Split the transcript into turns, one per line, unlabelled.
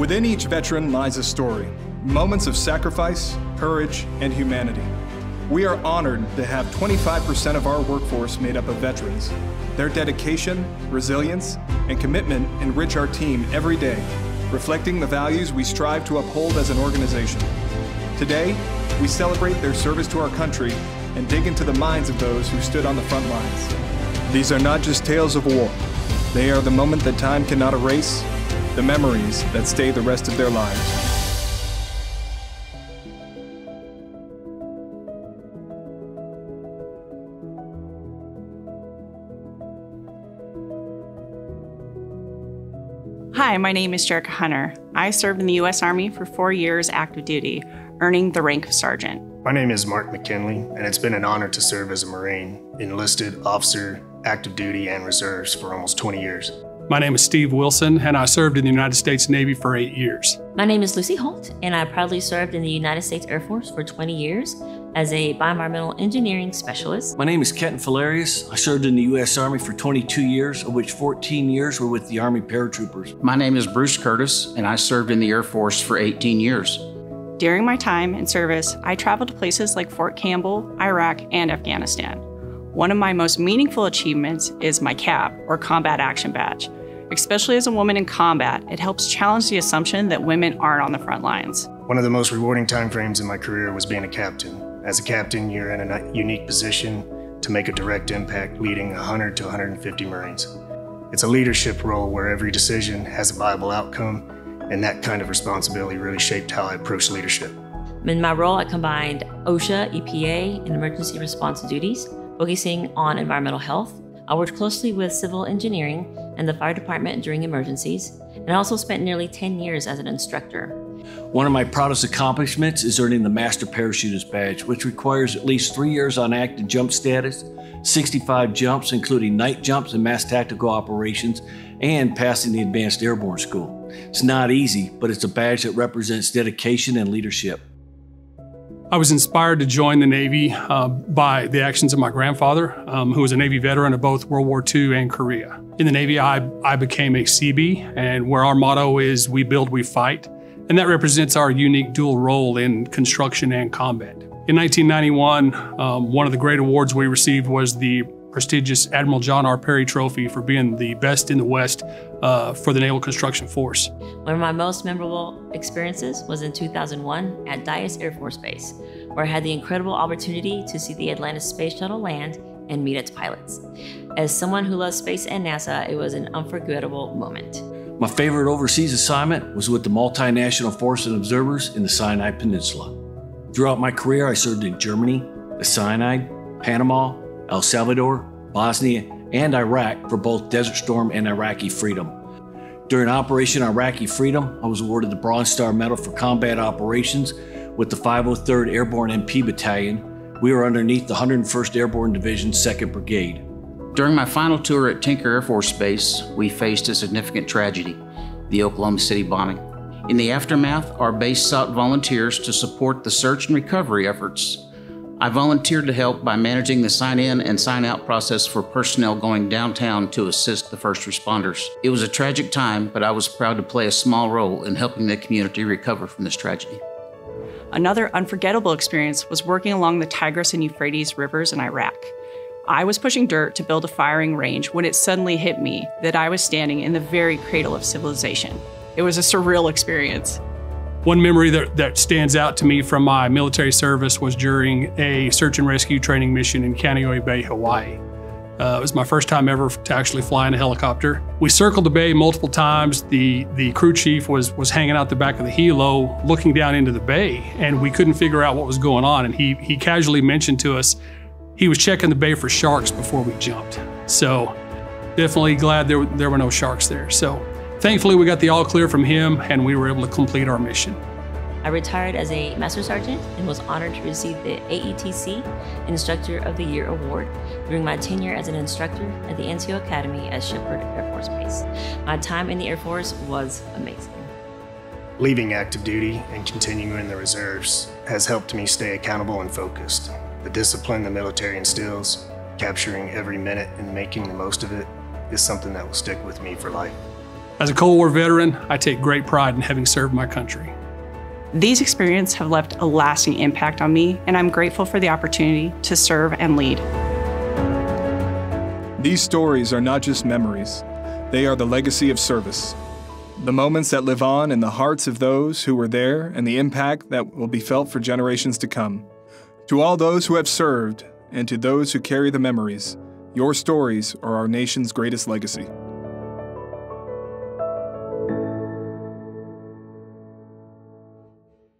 Within each veteran lies a story, moments of sacrifice, courage, and humanity. We are honored to have 25% of our workforce made up of veterans. Their dedication, resilience, and commitment enrich our team every day, reflecting the values we strive to uphold as an organization. Today, we celebrate their service to our country and dig into the minds of those who stood on the front lines. These are not just tales of war. They are the moment that time cannot erase, the memories that stay the rest of their lives.
Hi, my name is Jerica Hunter. I served in the U.S. Army for 4 years active duty, earning the rank of sergeant.
My name is Mark McKinley, and it's been an honor to serve as a Marine, enlisted, officer, active duty, and reserves for almost 20 years.
My name is Steve Wilson, and I served in the United States Navy for 8 years.
My name is Lucy Holt, and I proudly served in the United States Air Force for 20 years as a bioenvironmental engineering specialist.
My name is Kenton Falarius. I served in the U.S. Army for 22 years, of which 14 years were with the Army paratroopers.
My name is Bruce Curtis, and I served in the Air Force for 18 years.
During my time in service, I traveled to places like Fort Campbell, Iraq, and Afghanistan. One of my most meaningful achievements is my CAB, or Combat Action Badge. Especially as a woman in combat, it helps challenge the assumption that women aren't on the front lines.
One of the most rewarding timeframes in my career was being a captain. As a captain, you're in a unique position to make a direct impact leading 100 to 150 Marines. It's a leadership role where every decision has a viable outcome, and that kind of responsibility really shaped how I approach leadership.
In my role, I combined OSHA, EPA, and emergency response duties, focusing on environmental health. I worked closely with civil engineering and the fire department during emergencies, and I also spent nearly 10 years as an instructor.
One of my proudest accomplishments is earning the Master Parachutist Badge, which requires at least 3 years on active jump status, 65 jumps, including night jumps and mass tactical operations, and passing the Advanced Airborne School. It's not easy, but it's a badge that represents dedication and leadership.
I was inspired to join the Navy by the actions of my grandfather, who was a Navy veteran of both World War II and Korea. In the Navy, I became a Seabee, and where our motto is, "We build, we fight," and that represents our unique dual role in construction and combat. In 1991, one of the great awards we received was the prestigious Admiral John R. Perry Trophy for being the best in the West for the Naval Construction Force.
One of my most memorable experiences was in 2001 at Dyess Air Force Base, where I had the incredible opportunity to see the Atlantis Space Shuttle land and meet its pilots. As someone who loves space and NASA, it was an unforgettable moment.
My favorite overseas assignment was with the Multinational Force and Observers in the Sinai Peninsula. Throughout my career, I served in Germany, the Sinai, Panama, El Salvador, Bosnia, and Iraq for both Desert Storm and Iraqi Freedom. During Operation Iraqi Freedom, I was awarded the Bronze Star Medal for combat operations with the 503rd Airborne MP Battalion. We were underneath the 101st Airborne Division 2nd Brigade.
During my final tour at Tinker Air Force Base, we faced a significant tragedy, the Oklahoma City bombing. In the aftermath, our base sought volunteers to support the search and recovery efforts. I volunteered to help by managing the sign-in and sign-out process for personnel going downtown to assist the first responders. It was a tragic time, but I was proud to play a small role in helping the community recover from this tragedy.
Another unforgettable experience was working along the Tigris and Euphrates rivers in Iraq. I was pushing dirt to build a firing range when it suddenly hit me that I was standing in the very cradle of civilization. It was a surreal experience.
One memory that stands out to me from my military service was during a search and rescue training mission in Kaneohe Bay, Hawaii. It was my first time ever to actually fly in a helicopter. We circled the bay multiple times. The crew chief was hanging out the back of the helo looking down into the bay, and we couldn't figure out what was going on. And he casually mentioned to us he was checking the bay for sharks before we jumped. So definitely glad there were no sharks there. So thankfully, we got the all clear from him, and we were able to complete our mission.
I retired as a Master Sergeant and was honored to receive the AETC Instructor of the Year Award during my tenure as an instructor at the NCO Academy at Shepherd Air Force Base. My time in the Air Force was amazing.
Leaving active duty and continuing in the reserves has helped me stay accountable and focused. The discipline the military instills, capturing every minute and making the most of it, is something that will stick with me for life.
As a Cold War veteran, I take great pride in having served my country.
These experiences have left a lasting impact on me, and I'm grateful for the opportunity to serve and lead.
These stories are not just memories, they are the legacy of service. The moments that live on in the hearts of those who were there and the impact that will be felt for generations to come. To all those who have served and to those who carry the memories, your stories are our nation's greatest legacy.